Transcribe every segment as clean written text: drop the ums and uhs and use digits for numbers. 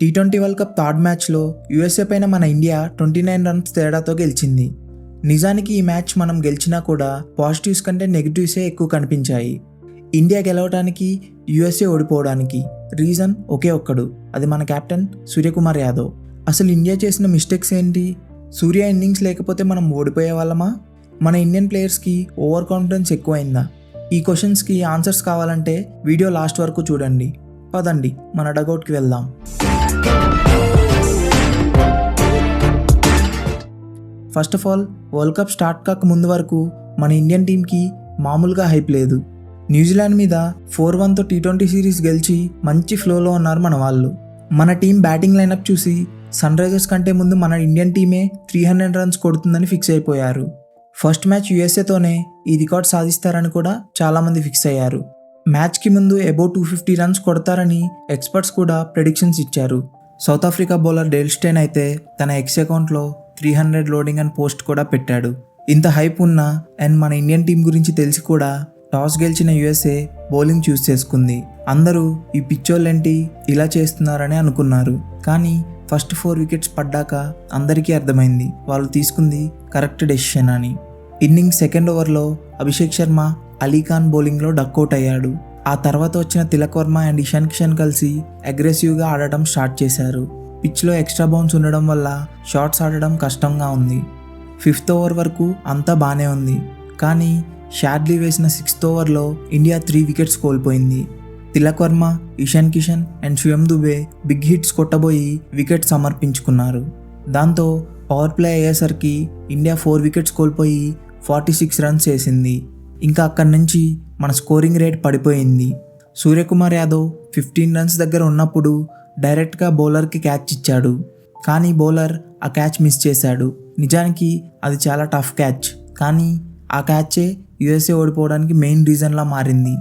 T20 world cup third మ్యాచ్లో USA పైన మన ఇండియా 29 రన్స్ తేడాతో గెలిచింది. నిజానికి ఈ మ్యాచ్ మనం గెలిచినా కూడా పాజిటివ్స్ కంటే నెగిటివ్సే ఎక్కువ కనిపించాయి. ఇండియా గెలవడానికి, యూఎస్ఏ ఓడిపోవడానికి రీజన్ ఒకే ఒక్కడు, అది మన కెప్టెన్ సూర్యకుమార్ యాదవ్. అసలు ఇండియా చేసిన మిస్టేక్స్ ఏంటి? సూర్య ఇన్నింగ్స్ లేకపోతే మనం ఓడిపోయే వాళ్ళమా? మన ఇండియన్ ప్లేయర్స్కి ఓవర్ కాన్ఫిడెన్స్ ఎక్కువైందా? ఈ క్వశ్చన్స్కి ఆన్సర్స్ కావాలంటే వీడియో లాస్ట్ వరకు చూడండి. పదండి మన డగౌట్కి వెళ్దాం. First of all, world cup start కాక ముందు వరకు మన ఇండియన్ టీంకి మామూలుగా హైప్ లేదు. న్యూజిలాండ్ మీద 4-1తో టీ20 సిరీస్ గెలిచి మంచి ఫ్లోలో ఉన్నారు మన వాళ్ళు. మన టీం బ్యాటింగ్ లైనప్ చూసి సన్ రైజర్స్ కంటే ముందు మన ఇండియన్ టీమే 300 రన్స్ కొడుతుందని ఫిక్స్ అయిపోయారు. ఫస్ట్ మ్యాచ్ యూఎస్ఏతోనే ఈ రికార్డ్ సాధిస్తారని కూడా చాలామంది ఫిక్స్ అయ్యారు. మ్యాచ్కి ముందు అబౌవ్ 250 రన్స్ కొడతారని ఎక్స్పర్ట్స్ కూడా ప్రెడిక్షన్స్ ఇచ్చారు. South Africa bowler Dale Steyn అయితే తన ఎక్స్ అకౌంట్లో 300 లోడింగ్ అని పోస్ట్ కూడా పెట్టాడు. ఇంత హైప్ ఉన్న అండ్ మన ఇండియన్ టీం గురించి తెలిసి కూడా టాస్ గెలిచిన యూఎస్ఏ బౌలింగ్ చూస్ చేసుకుంది. అందరూ ఈ పిచ్చోళ్ళేంటి ఇలా చేస్తున్నారని అనుకున్నారు. కానీ ఫస్ట్ 4 వికెట్స్ పడ్డాక అందరికీ అర్థమైంది వాళ్ళు తీసుకుంది కరెక్ట్ డెసిషన్ అని. ఇన్నింగ్స్ సెకండ్ ఓవర్లో అభిషేక్ శర్మ అలీఖాన్ బౌలింగ్లో డక్అవుట్ అయ్యాడు. ఆ తర్వాత వచ్చిన తిలక్ వర్మ అండ్ ఇషాన్ కిషన్ కలిసి అగ్రెసివ్గా ఆడటం స్టార్ట్ చేశారు. పిచ్లో ఎక్స్ట్రా బౌన్స్ ఉండడం వల్ల షాట్స్ ఆడడం కష్టంగా ఉంది. 5th ఓవర్ వరకు అంతా బాగానే ఉంది. కానీ షాడ్లీ వేసిన 6th ఓవర్లో ఇండియా 3 వికెట్స్ కోల్పోయింది. Tilak Varma, Ishan Kishan and Shivam Dube big hits కొట్టబోయి వికెట్ సమర్పించుకున్నారు. దాంతో పవర్ ప్లే అయ్యేసరికి ఇండియా 4 వికెట్స్ కోల్పోయి 46 రన్స్ చేసింది. ఇంకా అక్కడి నుంచి మన స్కోరింగ్ రేట్ పడిపోయింది. సూర్యకుమార్ యాదవ్ 15 రన్స్ దగ్గర ఉన్నప్పుడు డైరెక్ట్గా బౌలర్కి క్యాచ్ ఇచ్చాడు. కానీ బౌలర్ ఆ క్యాచ్ మిస్ చేశాడు. నిజానికి అది చాలా టఫ్ క్యాచ్, కానీ ఆ క్యాచే యూఎస్ఏ ఓడిపోవడానికి మెయిన్ రీజన్లా మారింది.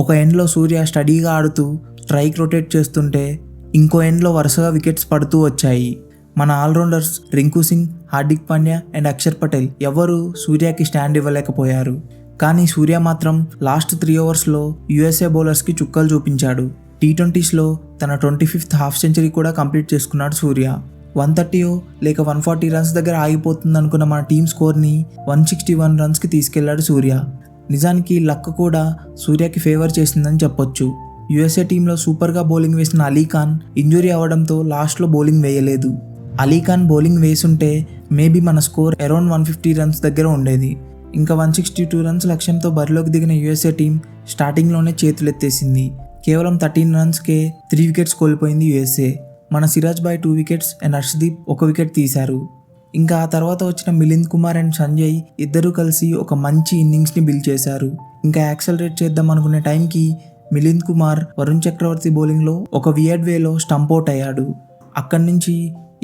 ఒక ఎండ్లో సూర్య స్టడీగా ఆడుతూ స్ట్రైక్ రొటేట్ చేస్తుంటే ఇంకో ఎండ్లో వరుసగా వికెట్స్ పడుతూ వచ్చాయి. మన ఆల్రౌండర్స్ రింకు సింగ్, హార్దిక్ పాండ్యా అండ్ అక్షర్ పటేల్ ఎవరూ సూర్యకి స్టాండ్ ఇవ్వలేకపోయారు. కానీ సూర్య మాత్రం లాస్ట్ 3 ఓవర్స్లో యూఎస్ఏ బౌలర్స్కి చుక్కలు చూపించాడు. టీ20స్లో తన 25th హాఫ్ సెంచరీ కూడా కంప్లీట్ చేసుకున్నాడు సూర్య. 130 లేక 140 రన్స్ దగ్గర ఆగిపోతుంది అనుకున్న మన టీం స్కోర్ని 161 రన్స్కి తీసుకెళ్లాడు సూర్య. నిజానికి లక్ కూడా సూర్యకి ఫేవర్ చేసిందని చెప్పొచ్చు. యూఎస్ఏ టీంలో సూపర్గా బౌలింగ్ వేసిన అలీఖాన్ ఇంజురీ అవ్వడంతో లాస్ట్లో బౌలింగ్ వేయలేదు. అలీఖాన్ బౌలింగ్ వేసుంటే మేబీ మన స్కోర్ అరౌండ్ 150 రన్స్ దగ్గర ఉండేది. ఇంకా 162 రన్స్ లక్ష్యంతో బరిలోకి దిగిన యూఎస్ఏ టీం స్టార్టింగ్లోనే చేతులెత్తేసింది. కేవలం 13 రన్స్కే 3 వికెట్స్ కోల్పోయింది యూఎస్ఏ. మన Siraj boy 2 wickets and Harshdeep 1 wicket తీశారు. ఇంకా ఆ తర్వాత వచ్చిన మిలింద్ కుమార్ అండ్ సంజయ్ ఇద్దరూ కలిసి ఒక మంచి ఇన్నింగ్స్ని బిల్డ్ చేశారు. ఇంకా యాక్సలరేట్ చేద్దాం అనుకునే టైంకి మిలింద్ కుమార్ వరుణ్ చక్రవర్తి బౌలింగ్లో ఒక వియర్డ్ వేలో స్టంప్అవుట్ అయ్యాడు. అక్కడి నుంచి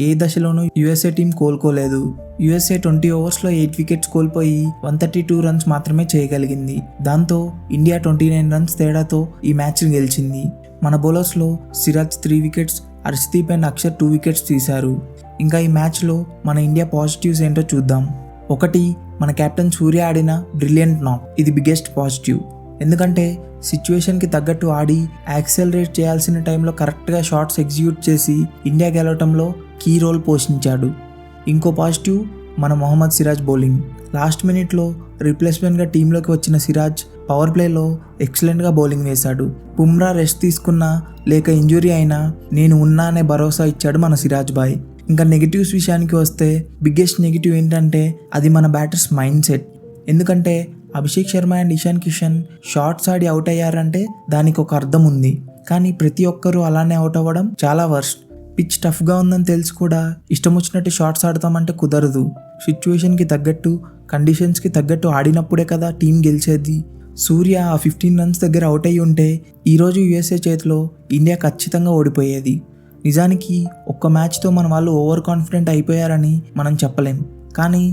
ఏ దశలోనూ యూఎస్ఏ టీం కోలుకోలేదు. యూఎస్ఏ 20 ఓవర్స్లో 8 వికెట్స్ కోల్పోయి 132 రన్స్ మాత్రమే చేయగలిగింది. దాంతో ఇండియా 29 రన్స్ తేడాతో ఈ మ్యాచ్ని గెలిచింది. మన బౌలర్స్లో Siraj 3 wickets, Harshdeep and Axar 2 wickets తీశారు. ఇంకా ఈ మ్యాచ్లో మన ఇండియా పాజిటివ్స్ ఏంటో చూద్దాం. 1, మన కెప్టెన్ సూర్య ఆడిన బ్రిలియంట్ నాక్. ఇది బిగ్గెస్ట్ పాజిటివ్. ఎందుకంటే సిచ్యువేషన్కి తగ్గట్టు ఆడి యాక్సెలరేట్ చేయాల్సిన టైంలో కరెక్ట్గా షాట్స్ ఎగ్జిక్యూట్ చేసి ఇండియా గెలవటంలో కీ రోల్ పోషించాడు. ఇంకో పాజిటివ్ మన మొహమ్మద్ సిరాజ్ బౌలింగ్. లాస్ట్ మినిట్లో రీప్లేస్మెంట్గా టీంలోకి వచ్చిన సిరాజ్ పవర్ ప్లేలో ఎక్సలెంట్గా బౌలింగ్ వేశాడు. బుమ్రా రెస్ట్ తీసుకున్నా లేక ఇంజురీ అయినా నేను ఉన్నా అనే భరోసా ఇచ్చాడు మన సిరాజ్ బాయ్. ఇంకా నెగిటివ్స్ విషయానికి వస్తే బిగ్గెస్ట్ నెగిటివ్ ఏంటంటే అది మన బ్యాటర్స్ మైండ్ సెట్. ఎందుకంటే అభిషేక్ శర్మ అండ్ ఇషాన్ కిషన్ షాట్స్ ఆడి అవుట్ అయ్యారంటే దానికి ఒక అర్థం ఉంది. కానీ ప్రతి ఒక్కరూ అలానే అవుట్ అవ్వడం చాలా వర్స్ట్. పిచ్ టఫ్గా ఉందని తెలిసి కూడా ఇష్టం వచ్చినట్టు షాట్స్ ఆడతామంటే కుదరదు. సిచ్యువేషన్కి తగ్గట్టు, కండిషన్స్కి తగ్గట్టు ఆడినప్పుడే కదా టీం గెలిచేది. సూర్య ఆ 15 రన్స్ దగ్గర అవుట్ అయ్యి ఉంటే ఈరోజు యూఎస్ఏ చేతిలో ఇండియా ఖచ్చితంగా ఓడిపోయేది. నిజానికి ఒక్క మ్యాచ్తో మన వాళ్ళు ఓవర్ కాన్ఫిడెంట్ అయిపోయారని మనం చెప్పలేం. కానీ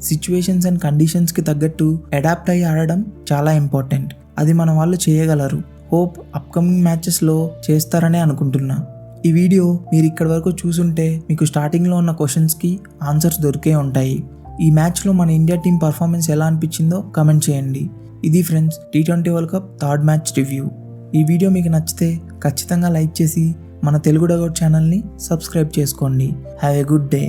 సిచ్యువేషన్స్ అండ్ కండిషన్స్కి తగ్గట్టు అడాప్ట్ అయ్యి ఆడడం చాలా ఇంపార్టెంట్. అది మన వాళ్ళు చేయగలరు. హోప్ అప్కమింగ్ మ్యాచెస్లో చేస్తారనే అనుకుంటున్నా. ఈ వీడియో మీరు ఇక్కడి వరకు చూసుంటే మీకు స్టార్టింగ్లో ఉన్న క్వశ్చన్స్కి ఆన్సర్స్ దొరికే ఉంటాయి. ఈ మ్యాచ్లో మన ఇండియా టీం పర్ఫార్మెన్స్ ఎలా అనిపించిందో కమెంట్ చేయండి. ఇది friends T20 world cup third match review. ఈ వీడియో మీకు నచ్చితే ఖచ్చితంగా లైక్ చేసి మన తెలుగు డగౌట్ ఛానల్ని సబ్స్క్రైబ్ చేసుకోండి. Have a good day.